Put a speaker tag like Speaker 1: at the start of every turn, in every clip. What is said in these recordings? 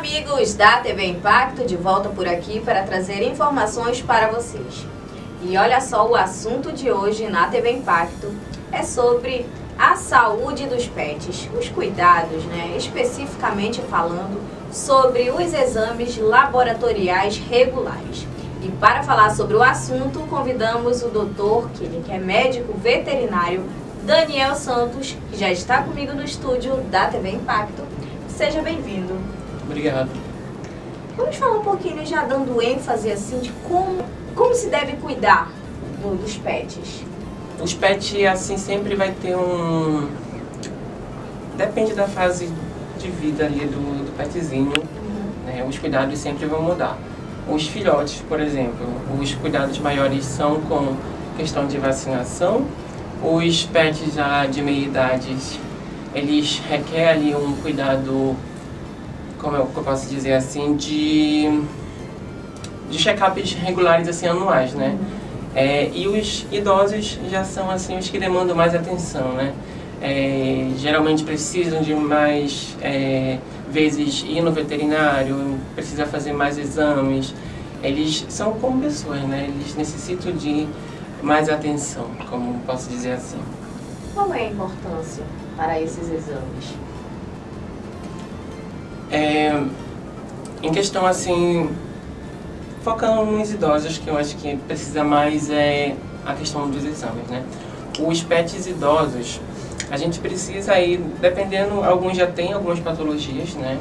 Speaker 1: amigos da TV Impacto, de volta por aqui para trazer informações para vocês. E olha só, o assunto de hoje na TV Impacto é sobre a saúde dos pets, os cuidados, especificamente falando sobre os exames laboratoriais regulares. E para falar sobre o assunto, convidamos o doutor, que é médico veterinário, Daniel Santos, que já está comigo no estúdio da TV Impacto. Seja bem-vindo.
Speaker 2: Obrigado.
Speaker 1: Vamos falar um pouquinho, já dando ênfase assim, de como se deve cuidar dos pets.
Speaker 2: Os pets, assim, sempre vai ter Depende da fase de vida ali do petzinho, né? Os cuidados sempre vão mudar. Os filhotes, por exemplo, os cuidados maiores são com questão de vacinação. Os pets já de meia idade, eles requerem ali um cuidado, como eu posso dizer assim, de check-ups regulares, assim, anuais, né? E os idosos já são, assim, os que demandam mais atenção, né? Geralmente precisam de mais vezes ir no veterinário, precisa fazer mais exames. Eles são como pessoas, né? Eles necessitam de mais atenção, como posso dizer assim.
Speaker 1: Qual é a importância para esses exames?
Speaker 2: Em questão, assim, focando nos idosos, que eu acho que precisa mais a questão dos exames, né? Os pets idosos, a gente precisa aí, dependendo, alguns já têm algumas patologias, né?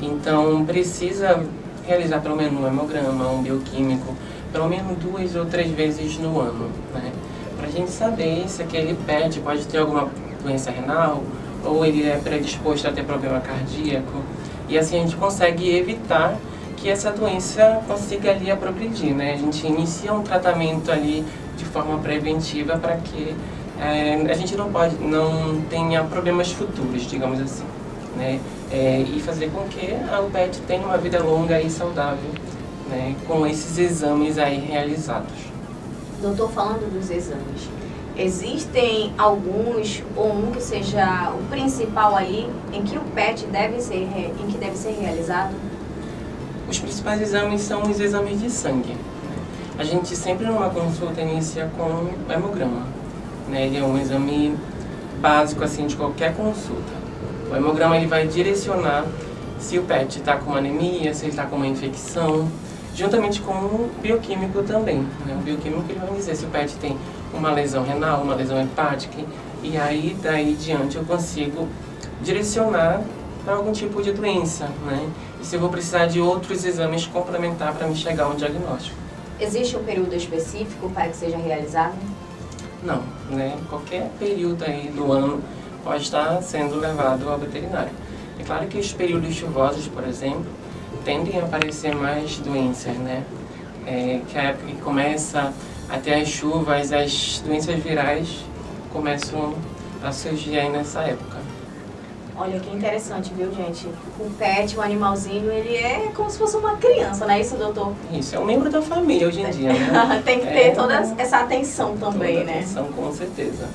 Speaker 2: Então precisa realizar pelo menos um hemograma, um bioquímico, pelo menos 2 ou 3 vezes no ano, né? Para a gente saber se aquele pet pode ter alguma doença renal ou ele é predisposto a ter problema cardíaco. E assim a gente consegue evitar que essa doença consiga ali progredir, né? A gente inicia um tratamento ali de forma preventiva para que a gente não tenha problemas futuros, digamos assim, né? E fazer com que o pet tenha uma vida longa e saudável, né? Com esses exames aí realizados.
Speaker 1: Doutor, falando dos exames, existem alguns ou um que seja o principal aí em que o pet deve ser realizado?
Speaker 2: Os principais exames são os exames de sangue, né? A gente sempre numa consulta inicia com o hemograma, né? Ele é um exame básico assim de qualquer consulta. O hemograma ele vai direcionar se o pet está com anemia, se ele está com uma infecção, juntamente com o bioquímico também, né? O bioquímico ele vai dizer se o pet tem uma lesão renal, uma lesão hepática, e aí daí diante eu consigo direcionar para algum tipo de doença, né? E se eu vou precisar de outros exames complementares para me chegar a um diagnóstico.
Speaker 1: Existe um período específico para que seja realizado?
Speaker 2: Não, né? Qualquer período aí do ano pode estar sendo levado ao veterinário. É claro que os períodos chuvosos, por exemplo, tendem a aparecer mais doenças, né? Que a época que começa a ter as chuvas, as doenças virais começam a surgir aí nessa época.
Speaker 1: Olha que interessante, viu, gente? O pet, o animalzinho, ele é como se fosse uma criança, não é isso, doutor?
Speaker 2: Isso, é um membro da família hoje em dia, né?
Speaker 1: Tem que ter toda essa atenção também,
Speaker 2: toda
Speaker 1: né?
Speaker 2: atenção, com certeza.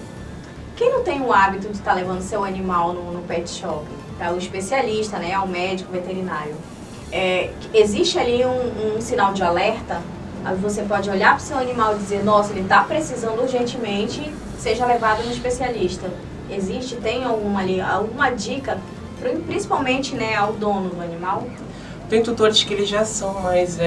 Speaker 1: Quem não tem o hábito de estar levando seu animal no pet shop, para o especialista, né, ao médico veterinário, existe ali um sinal de alerta? Você pode olhar para o seu animal e dizer, nossa, ele está precisando urgentemente, seja levado no especialista. Existe, tem alguma dica, principalmente, né, ao dono do animal?
Speaker 2: Tem tutores que eles já são mais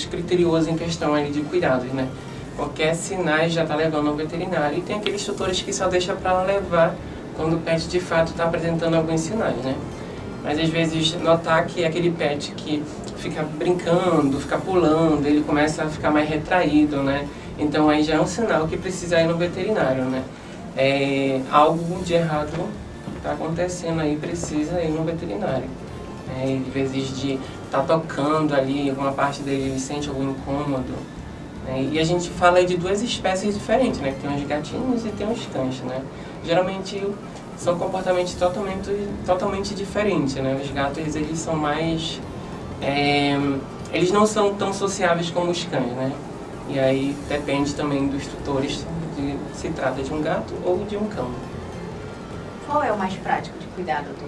Speaker 2: criteriosos em questão ali de cuidados, né? Qualquer sinais já está levando ao veterinário. E tem aqueles tutores que só deixa para levar quando o pet de fato está apresentando alguns sinais, né? Mas às vezes notar que aquele pet que fica brincando, fica pulando, ele começa a ficar mais retraído, né? Então aí já é um sinal que precisa ir no veterinário, né? Algo de errado está acontecendo aí, precisa ir no veterinário. Em vez de estar tocando ali, alguma parte dele ele sente algum incômodo. E a gente fala aí de 2 espécies diferentes, né? Tem os gatinhos e tem os cães, né? Geralmente são comportamentos totalmente diferentes, né? Os gatos eles são mais... eles não são tão sociáveis como os cães, né? E aí depende também dos tutores se trata de um gato ou de um cão.
Speaker 1: Qual é o mais prático de cuidar, doutor?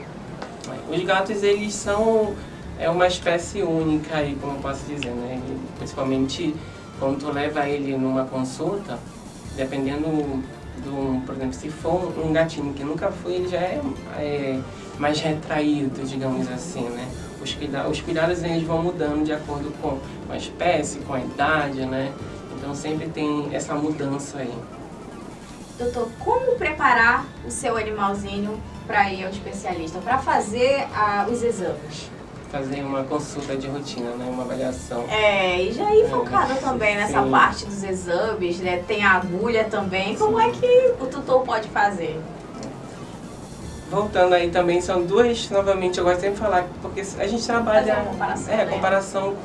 Speaker 2: Os gatos, eles são uma espécie única aí, como eu posso dizer, né? E, principalmente quando tu leva ele numa consulta, dependendo por exemplo, se for um gatinho que nunca foi, ele já é mais retraído, digamos assim, né? Os cuidados eles vão mudando de acordo com a espécie, com a idade, né? Então sempre tem essa mudança aí.
Speaker 1: Doutor, como preparar o seu animalzinho para ir ao especialista, para fazer os exames?
Speaker 2: Fazer uma consulta de rotina, né? Uma avaliação.
Speaker 1: E já ir focado também nessa parte dos exames, né? Tem a agulha também. Como é que o tutor pode fazer?
Speaker 2: Voltando aí também, são duas, novamente, eu gosto sempre de falar, porque a gente trabalha comparação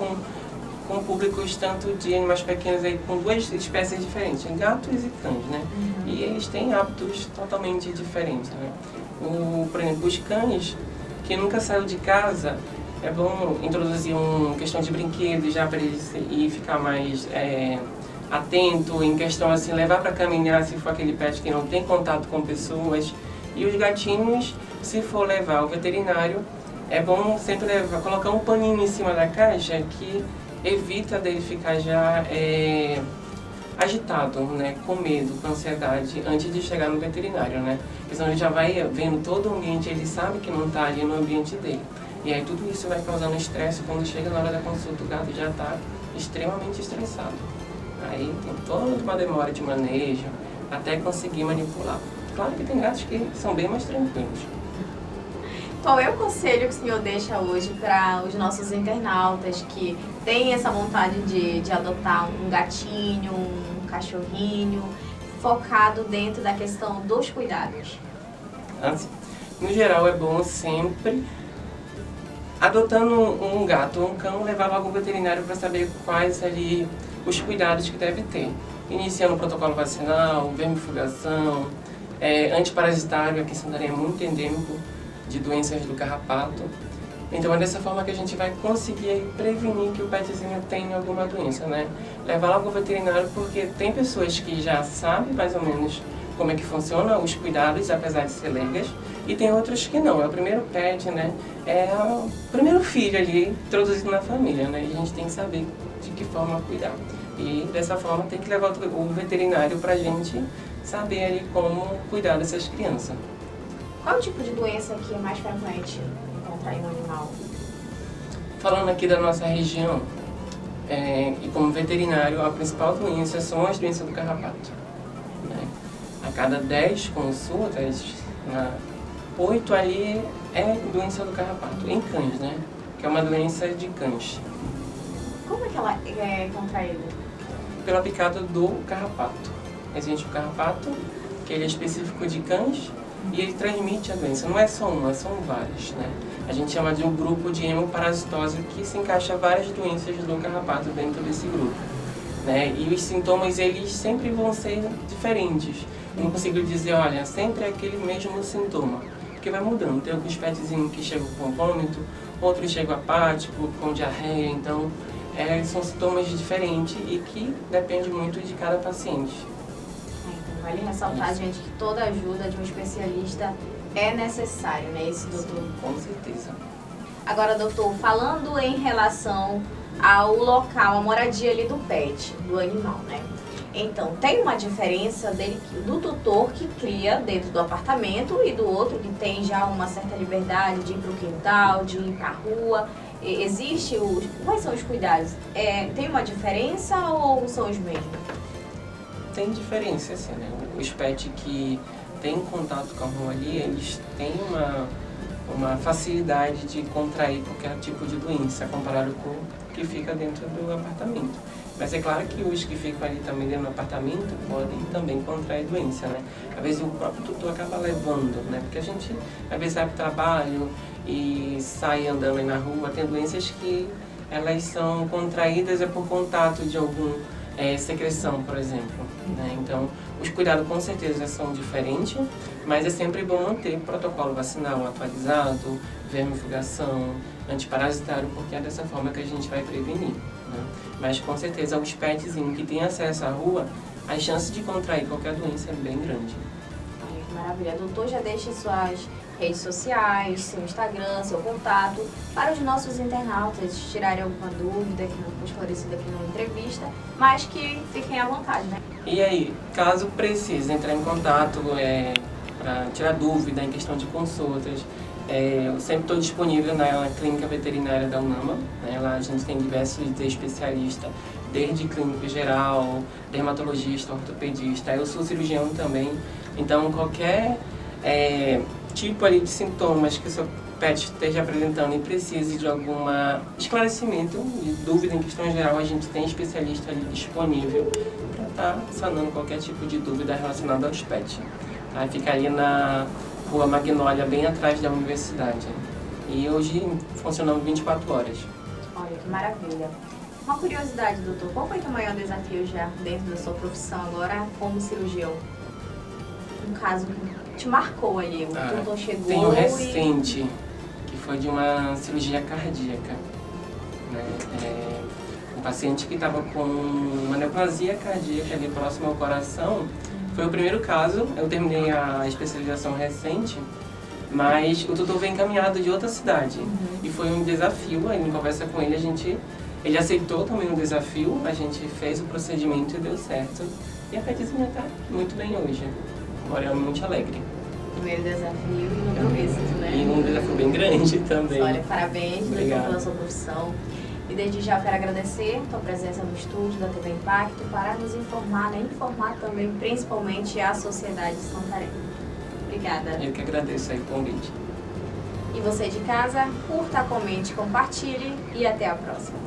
Speaker 2: com públicos tanto de animais pequenos aí, com duas espécies diferentes, gatos e cães, né? E eles têm hábitos totalmente diferentes, né? Por exemplo, os cães que nunca saiu de casa, é bom introduzir uma questão de brinquedos já para eles e ficar mais atento em questão assim, levar para caminhar se for aquele pet que não tem contato com pessoas. E os gatinhos, se for levar ao veterinário, é bom sempre colocar um paninho em cima da caixa que evita dele ficar já agitado, né, com medo, com ansiedade, antes de chegar no veterinário, né? Porque senão ele já vai vendo todo o ambiente, ele sabe que não está ali no ambiente dele. E aí tudo isso vai causando estresse, quando chega na hora da consulta o gato já está extremamente estressado. Aí tem toda uma demora de manejo até conseguir manipular. Claro que tem gatos que são bem mais tranquilos.
Speaker 1: Qual é o conselho que o senhor deixa hoje para os nossos internautas que têm essa vontade de adotar um gatinho, um cachorrinho, focado dentro da questão dos cuidados?
Speaker 2: No geral, é bom sempre, adotando um gato ou um cão, levar logo ao veterinário para saber quais ali os cuidados que deve ter. Iniciando o protocolo vacinal, vermifugação, antiparasitário, aqui em Santarém é muito endêmico de doenças do carrapato. Então é dessa forma que a gente vai conseguir prevenir que o petzinho tenha alguma doença, né? Levar logo ao veterinário, porque tem pessoas que já sabem mais ou menos como é que funciona os cuidados, apesar de ser leigas, e tem outros que não. É o primeiro pet, né? É o primeiro filho ali introduzido na família, né? E a gente tem que saber de que forma cuidar. E dessa forma tem que levar o veterinário pra gente saber ali como cuidar dessas crianças.
Speaker 1: Qual o tipo de doença que é mais frequente encontrar em um animal?
Speaker 2: Falando aqui da nossa região, e como veterinário, a principal doença são as doenças do carrapato. Né? A cada 10 consultas, 8 ali é doença do carrapato, em cães, né? Que é uma doença de cães.
Speaker 1: Como é que ela é contraída?
Speaker 2: Pela picada do carrapato. Existe o carrapato, que ele é específico de cães, e ele transmite a doença. Não é só uma, são várias, né? A gente chama de um grupo de hemoparasitose, que se encaixa várias doenças do carrapato dentro desse grupo, né? E os sintomas, eles sempre vão ser diferentes. Eu não consigo dizer, olha, sempre é aquele mesmo sintoma, porque vai mudando. Tem alguns petzinhos que chegam com vômito, outros chegam apático, com diarreia, então são sintomas diferentes e que depende muito de cada paciente.
Speaker 1: Vale ressaltar, gente, que toda ajuda de um especialista é necessário, né, esse doutor?
Speaker 2: Com certeza.
Speaker 1: Agora, doutor, falando em relação ao local, a moradia ali do pet, do animal, né? Então, tem uma diferença do tutor que cria dentro do apartamento e do outro que tem já uma certa liberdade de ir para o quintal, de ir para a rua. Quais são os cuidados? Tem uma diferença ou são os mesmos?
Speaker 2: Tem diferença, assim, né? Os pets que têm contato com a rua ali, eles têm uma facilidade de contrair qualquer tipo de doença, comparado com o que fica dentro do apartamento. Mas é claro que os que ficam ali também dentro do apartamento podem também contrair doença, né? Às vezes o próprio tutor acaba levando, né? Porque a gente, às vezes, vai para o trabalho e sai andando aí na rua, tem doenças que elas são contraídas por contato de algum secreção, por exemplo. Né? Então, os cuidados com certeza são diferentes, mas é sempre bom manter o protocolo vacinal atualizado, vermifugação, antiparasitário, porque é dessa forma que a gente vai prevenir. Né? Mas com certeza, os petzinhos que têm acesso à rua, a chance de contrair qualquer doença é bem grande.
Speaker 1: Maravilha. Doutor, já deixe suas redes sociais, seu Instagram, seu contato, para os nossos internautas tirarem alguma dúvida que não foi esclarecida aqui na entrevista, mas que fiquem à vontade, né?
Speaker 2: E aí, caso precise entrar em contato para tirar dúvida em questão de consultas, eu sempre estou disponível na clínica veterinária da UNAMA, né? Lá a gente tem diversos especialistas, desde clínico geral, dermatologista, ortopedista, eu sou cirurgião também, então qualquer tipo ali de sintomas que o seu pet esteja apresentando e precise de algum esclarecimento, de dúvida em questão geral, a gente tem especialista ali disponível para estar sanando qualquer tipo de dúvida relacionada aos pets. Tá? Fica ali na Rua Magnólia, bem atrás da universidade. E hoje funcionamos 24 horas.
Speaker 1: Olha, que maravilha. Uma curiosidade, doutor, qual foi o maior desafio já dentro da sua profissão agora como cirurgião? Um caso que te marcou ali, o doutor chegou
Speaker 2: tem um recente, que foi de uma cirurgia cardíaca. Né? Um paciente que estava com uma neoplasia cardíaca ali próximo ao coração. Foi o primeiro caso, eu terminei a especialização recente, mas o doutor veio encaminhado de outra cidade. E foi um desafio, aí em conversa com ele, ele aceitou também o desafio, a gente fez o procedimento e deu certo. E a petzinha está muito bem hoje. Agora é muito alegre.
Speaker 1: Primeiro desafio e no êxito, né?
Speaker 2: E um desafio bem grande também.
Speaker 1: Olha, parabéns, doutor, pela sua profissão. E desde já eu quero agradecer a tua presença no estúdio da TV Impacto para nos informar, né? Informar também, principalmente, a sociedade de Santarém. Obrigada.
Speaker 2: Eu que agradeço aí o convite.
Speaker 1: E você de casa, curta, comente, compartilhe e até a próxima.